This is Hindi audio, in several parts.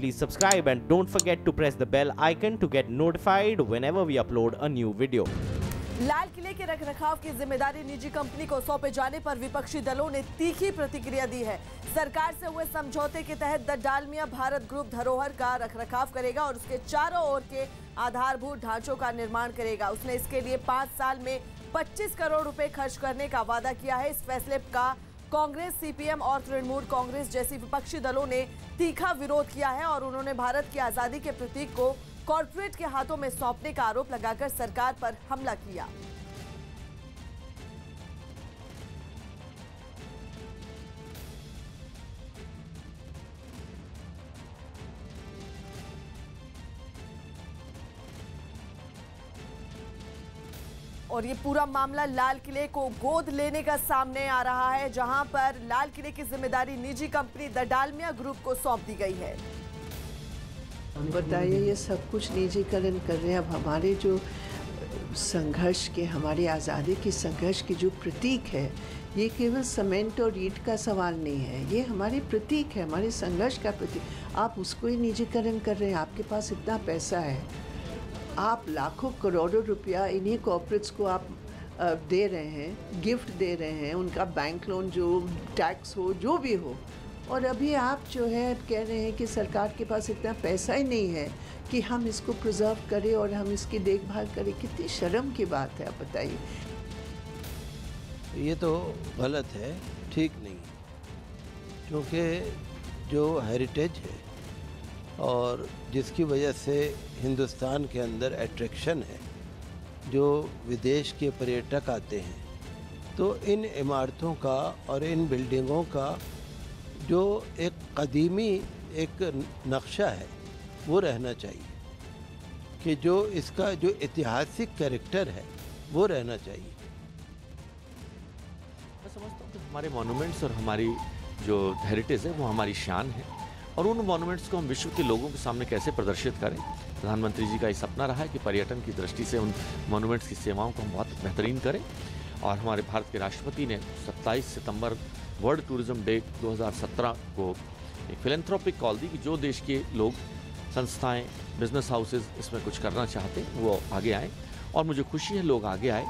please subscribe and don't forget to press the bell icon to get notified whenever we upload a new video. लाल किले के रखरखाव की जिम्मेदारी निजी कंपनी को सौंपे जाने पर विपक्षी दलों ने तीखी प्रतिक्रिया दी है। सरकार से हुए समझौते के तहत द डालमिया भारत ग्रुप धरोहर का रखरखाव करेगा और उसके चारों ओर के आधारभूत ढांचों का निर्माण करेगा। उसने इसके लिए 5 साल में 25 करोड़ रुपए खर्च करने का वादा किया है। इस फैसले का कांग्रेस, सीपीएम और तृणमूल कांग्रेस जैसी विपक्षी दलों ने तीखा विरोध किया है और उन्होंने भारत की आजादी के प्रतीक को कॉर्पोरेट के हाथों में सौंपने का आरोप लगाकर सरकार पर हमला किया। और ये पूरा मामला लाल किले को गोद लेने का सामने आ रहा है, जहां पर लाल किले की जिम्मेदारी निजी कंपनी द डालमिया ग्रुप को सौंप दी गई है। बताइए, ये सब कुछ निजीकरण कर रहे हैं। अब हमारे जो संघर्ष के, हमारी आज़ादी के संघर्ष के जो प्रतीक है, ये केवल सीमेंट और ईंट का सवाल नहीं है, ये हमारे प्रतीक है, हमारे संघर्ष का प्रतीक। आप उसको ही निजीकरण कर रहे हैं। आपके पास इतना पैसा है, आप लाखों करोड़ों रुपया इन्हीं कॉर्पोरेट्स को आप दे रहे हैं, गिफ्ट दे रहे हैं, उनका बैंक लोन जो टैक्स हो, जो भी हो, और अभी आप जो है कह रहे हैं कि सरकार के पास इतना पैसा ही नहीं है कि हम इसको प्रिजर्व करें और हम इसकी देखभाल करें। कितनी शर्म की बात है, आप बताइए। ये तो गलत है, ठीक नहीं, क्योंकि जो हेरिटेज है और जिसकी वजह से हिंदुस्तान के अंदर अट्रैक्शन है, जो विदेश के पर्यटक आते हैं, तो इन इमारतों का और इन बिल्डिंगों का जो एक कदीमी एक नक्शा है वो रहना चाहिए, कि जो इसका जो ऐतिहासिक कैरेक्टर है वो रहना चाहिए। मैं समझता हूँ कि हमारे मॉन्यूमेंट्स और हमारी जो हेरिटेज है वो हमारी शान है, और उन मॉन्यूमेंट्स को हम विश्व के लोगों के सामने कैसे प्रदर्शित करें। प्रधानमंत्री जी का ये सपना रहा है कि पर्यटन की दृष्टि से उन मॉन्यूमेंट्स की सेवाओं को हम बहुत बेहतरीन करें, और हमारे भारत के राष्ट्रपति ने 27 सितंबर वर्ल्ड टूरिज्म डे 2017 को एक फिलैंथ्रोपिक कॉल दी कि जो देश के लोग, संस्थाएं, बिजनेस हाउसेज इसमें कुछ करना चाहते हैं वो आगे आए, और मुझे खुशी है लोग आगे आए।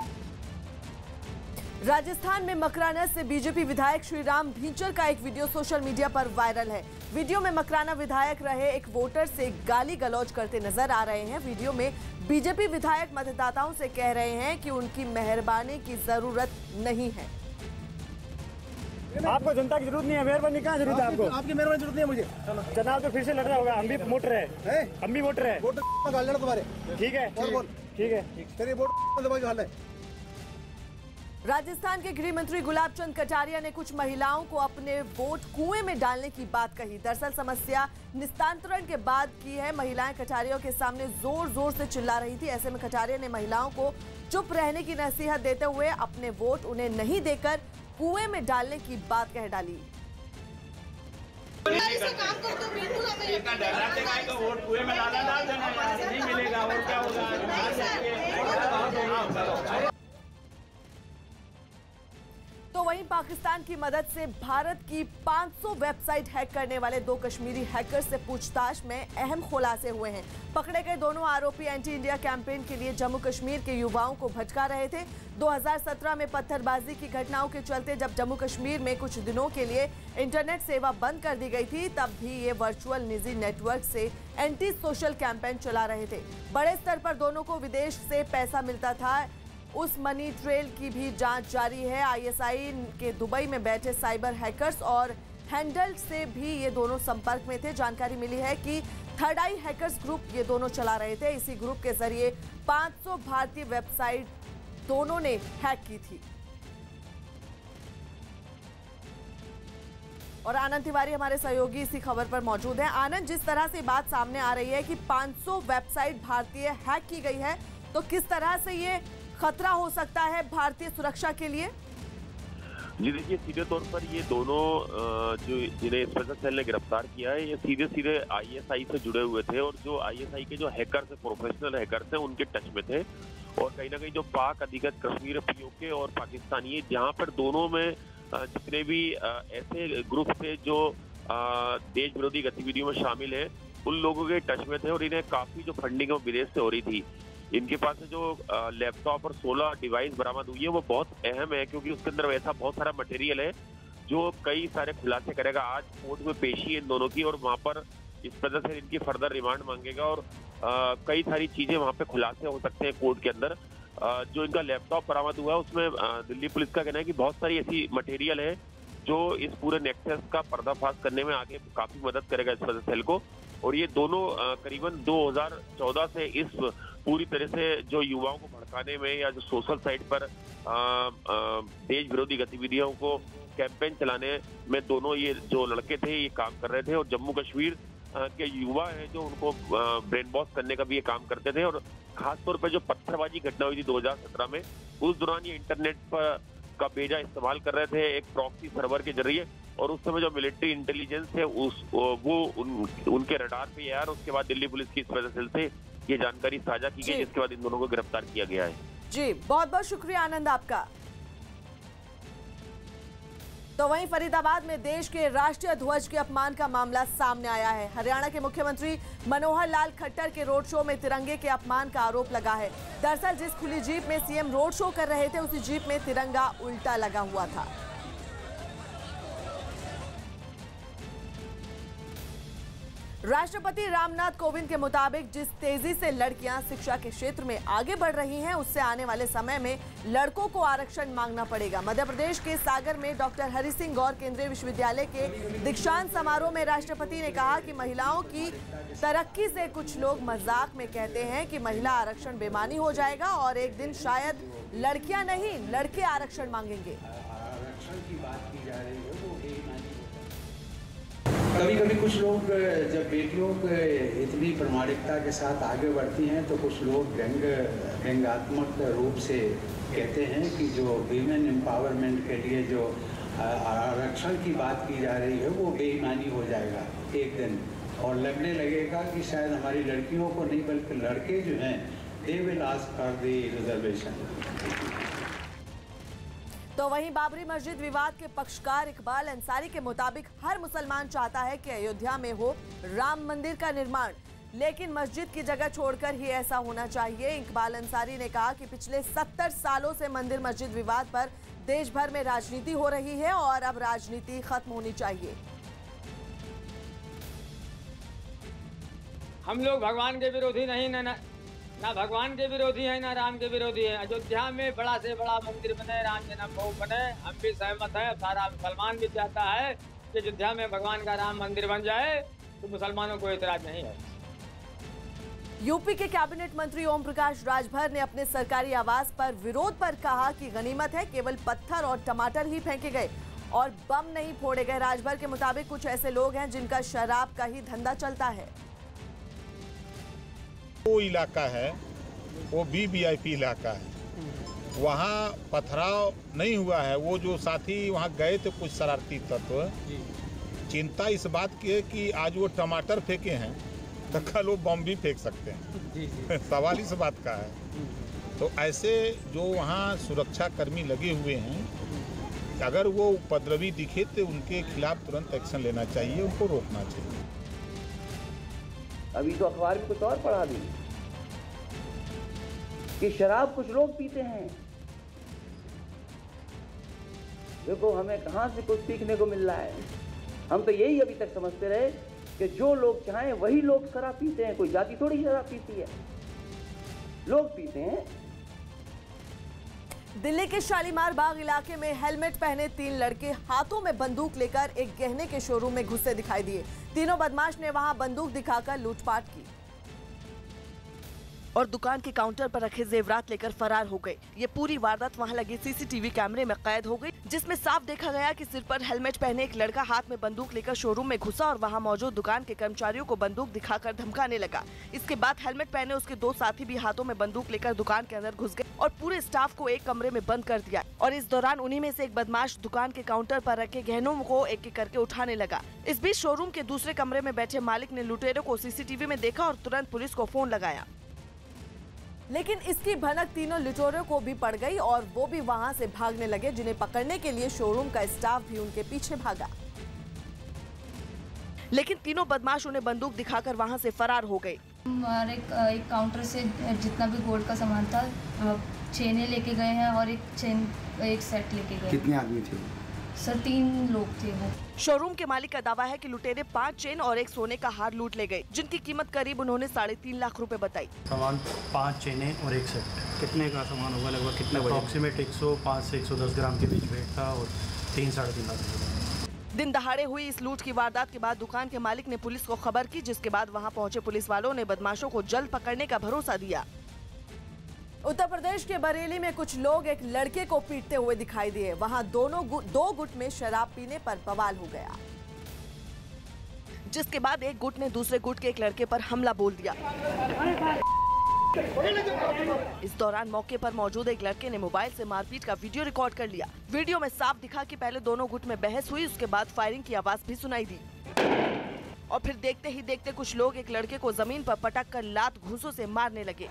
राजस्थान में मकराना से बीजेपी विधायक श्रीराम भींचर का एक वीडियो सोशल मीडिया पर वायरल है। वीडियो में मकराना विधायक रहे एक वोटर से गाली गलौज करते नजर आ रहे हैं। वीडियो में बीजेपी विधायक मतदाताओं से कह रहे हैं कि उनकी मेहरबानी की जरूरत नहीं है। आपको जनता की जरूरत नहीं है, मेहरबानी कहाँ जरूरत है आपको? आपकी मेहरबानी जरूरत नहीं है मुझे। चुनाव तो फिर से लड़ रहा होगा, हम भी वोटर है, हम भी वोटर है। तुम्हारे ठीक है, ठीक है। राजस्थान के गृह मंत्री गुलाब चंद कटारिया ने कुछ महिलाओं को अपने वोट कुएं में डालने की बात कही। दरअसल समस्या निस्तांतरण के बाद की है। महिलाएं कटारिया के सामने जोर जोर से चिल्ला रही थी। ऐसे में कटारिया ने महिलाओं को चुप रहने की नसीहत देते हुए अपने वोट उन्हें नहीं देकर कुएं में डालने की बात कह डाली। तो वहीं पाकिस्तान की मदद से भारत की 500 वेबसाइट हैक करने वाले 2 कश्मीरी हैकर्स से पूछताछ में अहम खुलासे हुए हैं। पकड़े गए दोनों आरोपी एंटी इंडिया कैंपेन के लिए जम्मू कश्मीर के युवाओं को भटका रहे थे। 2017 में पत्थरबाजी की घटनाओं के चलते जब जम्मू कश्मीर में कुछ दिनों के लिए इंटरनेट सेवा बंद कर दी गई थी, तब भी ये वर्चुअल निजी नेटवर्क से एंटी सोशल कैंपेन चला रहे थे। बड़े स्तर पर दोनों को विदेश से पैसा मिलता था। उस मनी ट्रेल की भी जांच जारी है। आईएसआई के दुबई में बैठे साइबर हैकर्स और हैंडल से भी ये दोनों संपर्क में थे। जानकारी मिली है कि थर्ड आई हैकर्स ग्रुप ये दोनों चला रहे थे। इसी ग्रुप के जरिए 500 भारतीय वेबसाइट दोनों ने हैक की थी। और आनंद तिवारी हमारे सहयोगी इसी खबर पर मौजूद हैं। आनंद, जिस तरह से बात सामने आ रही है कि 500 वेबसाइट भारतीय हैक की गई है, तो किस तरह से ये खतरा हो सकता है भारतीय सुरक्षा के लिए? जी देखिए, सीधे तौर पर ये दोनों जो जिन्हें स्पेशल सेल ने गिरफ्तार किया है, ये सीधे सीधे आईएसआई से जुड़े हुए थे, और जो आईएसआई के जो हैकर्स है, प्रोफेशनल हैकर्स हैं, उनके टच में थे। और कहीं ना कहीं जो पाक अधिकृत कश्मीर, पीओके और पाकिस्तानी, जहाँ पर दोनों में जितने भी ऐसे ग्रुप थे जो देश विरोधी गतिविधियों में शामिल है, उन लोगों के टच में थे और इन्हें काफी जो फंडिंग है वो विदेश से हो रही थी। इनके पास से जो लैपटॉप और 16 डिवाइस बरामद हुई है वो बहुत अहम है, क्योंकि उसके अंदर वैसा बहुत सारा मटेरियल है जो कई सारे खुलासे करेगा। आज कोर्ट में पेशी है इन दोनों की और वहाँ पर इस वजह से इनकी फर्दर रिमांड मांगेगा और कई सारी चीजें वहाँ पे खुलासे हो सकते हैं कोर्ट के अंदर। जो इनका लैपटॉप बरामद हुआ है उसमें दिल्ली पुलिस का कहना है कि बहुत सारी ऐसी मटेरियल है जो इस पूरे नेक्सस का पर्दाफाश करने में आगे काफी मदद करेगा इस वजह सेल को। और ये दोनों करीबन 2014 से इस पूरी तरह से जो युवाओं को भड़काने में या जो सोशल साइट पर देश विरोधी गतिविधियों को कैंपेन चलाने में दोनों ये जो लड़के थे ये काम कर रहे थे। और जम्मू कश्मीर के युवा हैं जो उनको ब्रेन वॉश करने का भी ये काम करते थे। और खासतौर पर जो पत्थरबाजी घटना हुई थी 2017 में, उस दौरान ये इंटरनेट पर का भेजा इस्तेमाल कर रहे थे एक प्रॉक्सी सर्वर के जरिए। और उस समय जो मिलिट्री इंटेलिजेंस है उनके रडार पे यार, उसके बाद दिल्ली पुलिस की स्पेशल सेल से ये जानकारी साझा की गई, जिसके बाद इन दोनों को गिरफ्तार किया गया है। जी बहुत बहुत शुक्रिया आनंद आपका। तो वहीं फरीदाबाद में देश के राष्ट्रीय ध्वज के अपमान का मामला सामने आया है। हरियाणा के मुख्यमंत्री मनोहर लाल खट्टर के रोड शो में तिरंगे के अपमान का आरोप लगा है। दरअसल जिस खुली जीप में सीएम रोड शो कर रहे थे उसी जीप में तिरंगा उल्टा लगा हुआ था। राष्ट्रपति रामनाथ कोविंद के मुताबिक जिस तेजी से लड़कियां शिक्षा के क्षेत्र में आगे बढ़ रही हैं, उससे आने वाले समय में लड़कों को आरक्षण मांगना पड़ेगा। मध्य प्रदेश के सागर में डॉक्टर हरि सिंह गौर केंद्रीय विश्वविद्यालय के दीक्षांत समारोह में राष्ट्रपति ने कहा कि महिलाओं की तरक्की से कुछ लोग मजाक में कहते हैं कि महिला आरक्षण बेमानी हो जाएगा और एक दिन शायद लड़कियां नहीं लड़के आरक्षण मांगेंगे। आरक्षण की बात की जा रही है वो कभी कभी कुछ लोग जब बेटियों के इतनी प्रामाणिकता के साथ आगे बढ़ती हैं तो कुछ लोग व्यंग्यात्मक रूप से कहते हैं कि जो वीमेन एम्पावरमेंट के लिए जो आरक्षण की बात की जा रही है वो बेईमानी हो जाएगा एक दिन, और लगने लगेगा कि शायद हमारी लड़कियों को नहीं बल्कि लड़के जो हैं they will ask for the reservation. तो वहीं बाबरी मस्जिद विवाद के पक्षकार इकबाल अंसारी के मुताबिक हर मुसलमान चाहता है कि अयोध्या में हो राम मंदिर का निर्माण, लेकिन मस्जिद की जगह छोड़कर ही ऐसा होना चाहिए। इकबाल अंसारी ने कहा कि पिछले 70 सालों से मंदिर मस्जिद विवाद पर देश भर में राजनीति हो रही है और अब राजनीति खत्म होनी चाहिए। हम लोग भगवान के विरोधी नहीं, ना भगवान के विरोधी है ना राम के विरोधी है। अयोध्या में बड़ा से बड़ा मंदिर बने, राम जन्मभूमि बने, हम भी सहमत है। सारा मुसलमान भी चाहता है कि अयोध्या में भगवान का राम मंदिर बन जाए, तो मुसलमानों को एतराज नहीं है। यूपी के कैबिनेट मंत्री ओम प्रकाश राजभर ने अपने सरकारी आवास पर विरोध पर कहा कि गनीमत है केवल पत्थर और टमाटर ही फेंके गए और बम नहीं फोड़े गए। राजभर के मुताबिक कुछ ऐसे लोग हैं जिनका शराब का ही धंधा चलता है। वो इलाका है वो वीवीआईपी इलाका है, वहाँ पथराव नहीं हुआ है। वो जो साथी वहाँ गए थे कुछ शरारती तत्व, चिंता इस बात की है कि आज वो टमाटर फेंके हैं तो कल वो बम भी फेंक सकते हैं। सवाल इस बात का है। तो ऐसे जो वहाँ सुरक्षा कर्मी लगे हुए हैं, अगर वो उपद्रवी दिखे तो उनके खिलाफ तुरंत एक्शन लेना चाहिए, उनको रोकना चाहिए। अभी तो अखबार में कुछ और पढ़ा दी कि शराब कुछ लोग पीते हैं। देखो हमें कहां से कुछ सीखने को मिल रहा है। हम तो यही अभी तक समझते रहे कि जो लोग चाहें वही लोग शराब पीते हैं। कोई जाति थोड़ी शराब पीती है, लोग पीते हैं। दिल्ली के शालीमार बाग इलाके में हेलमेट पहने 3 लड़के हाथों में बंदूक लेकर एक गहने के शोरूम में घुसे दिखाई दिए। तीनों बदमाश ने वहां बंदूक दिखाकर लूटपाट की और दुकान के काउंटर पर रखे जेवरात लेकर फरार हो गए। ये पूरी वारदात वहां लगे सीसीटीवी कैमरे में कैद हो गई, जिसमें साफ देखा गया कि सिर पर हेलमेट पहने एक लड़का हाथ में बंदूक लेकर शोरूम में घुसा और वहां मौजूद दुकान के कर्मचारियों को बंदूक दिखाकर धमकाने लगा। इसके बाद हेलमेट पहने उसके 2 साथी भी हाथों में बंदूक लेकर दुकान के अंदर घुस गए और पूरे स्टाफ को एक कमरे में बंद कर दिया। और इस दौरान उन्हीं में से एक बदमाश दुकान के काउंटर पर रखे गहनों को एक एक करके उठाने लगा। इस बीच शोरूम के दूसरे कमरे में बैठे मालिक ने लुटेरों को सीसीटीवी में देखा और तुरंत पुलिस को फोन लगाया, लेकिन इसकी भनक तीनों लुटेरों को भी पड़ गई और वो भी वहां से भागने लगे, जिन्हें पकड़ने के लिए शोरूम का स्टाफ भी उनके पीछे भागा। लेकिन तीनों बदमाश उन्हें बंदूक दिखाकर वहां से फरार हो गए। हमारे एक काउंटर से जितना भी गोल्ड का सामान था चेनें लेके गए हैं और एक सेट लेके गए। कितने आदमी थे? सर 3 लोग थे वो। शोरूम के मालिक का दावा है कि लुटेरे 5 चेन और एक सोने का हार लूट ले गए, जिनकी कीमत करीब उन्होंने 3.5 लाख रुपए बताई। सामान 5 चेनें और एक सेट। कितने का सामान होगा लगभग? कितना? अप्रॉक्सीमेट 105 से 110 ग्राम के बीच वेट था और 3-3.5 लाख रुपए। दिन दहाड़े हुई इस लूट की वारदात के बाद दुकान के मालिक ने पुलिस को खबर की, जिसके बाद वहां पहुंचे पुलिस वालों ने बदमाशों को जल्द पकड़ने का भरोसा दिया। उत्तर प्रदेश के बरेली में कुछ लोग एक लड़के को पीटते हुए दिखाई दिए। वहां दो गुट में शराब पीने पर बवाल हो गया, जिसके बाद एक गुट ने दूसरे गुट के एक लड़के पर हमला बोल दिया। इस दौरान मौके पर मौजूद एक लड़के ने मोबाइल से मारपीट का वीडियो रिकॉर्ड कर लिया। वीडियो में साफ दिखा कि पहले दोनों गुट में बहस हुई, उसके बाद फायरिंग की आवाज भी सुनाई दी और फिर देखते ही देखते कुछ लोग एक लड़के को जमीन पर पटक कर लात घूंसों से मारने लगे।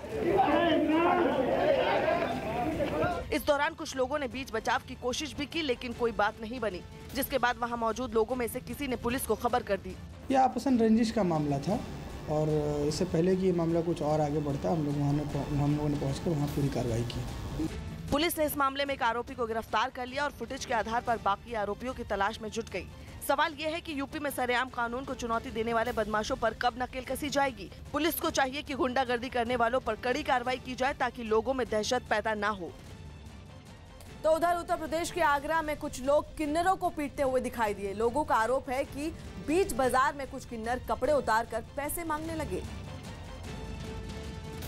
इस दौरान कुछ लोगों ने बीच बचाव की कोशिश भी की, लेकिन कोई बात नहीं बनी, जिसके बाद वहां मौजूद लोगों में से किसी ने पुलिस को खबर कर दी। यह आपसन रंजिश का मामला था और इससे पहले कि ये मामला कुछ और आगे बढ़ता, हम लोगों ने पहुंचकर वहां पूरी कार्रवाई की। पुलिस ने इस मामले में एक आरोपी को गिरफ्तार कर लिया और फुटेज के आधार पर बाकी आरोपियों की तलाश में जुट गई। सवाल ये है कि यूपी में सरेआम कानून को चुनौती देने वाले बदमाशों पर कब नकेल कसी जाएगी। पुलिस को चाहिए कि गुंडागर्दी करने वालों पर कड़ी कार्रवाई की जाए ताकि लोगों में दहशत पैदा ना हो। तो उधर उत्तर प्रदेश के आगरा में कुछ लोग किन्नरों को पीटते हुए दिखाई दिए। लोगों का आरोप है कि बीच बाजार में कुछ किन्नर कपड़े उतार कर पैसे मांगने लगे,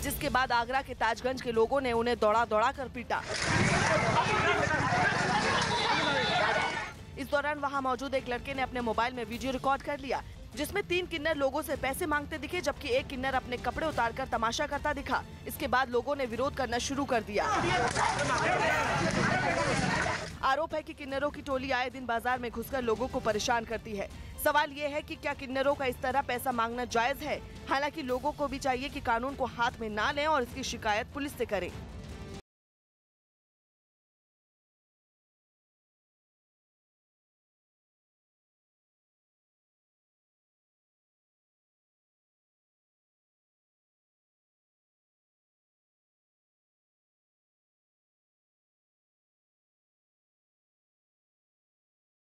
जिसके बाद आगरा के ताजगंज के लोगों ने उन्हें दौड़ा कर पीटा। इस दौरान वहां मौजूद एक लड़के ने अपने मोबाइल में वीडियो रिकॉर्ड कर लिया, जिसमें 3 किन्नर लोगों से पैसे मांगते दिखे, जबकि एक किन्नर अपने कपड़े उतारकर तमाशा करता दिखा। इसके बाद लोगों ने विरोध करना शुरू कर दिया। आरोप है कि किन्नरों की टोली आए दिन बाजार में घुसकर लोगों को परेशान करती है। सवाल ये है कि क्या किन्नरों का इस तरह पैसा मांगना जायज है? हालांकि लोगों को भी चाहिए कि कानून को हाथ में ना लें और इसकी शिकायत पुलिस से करें।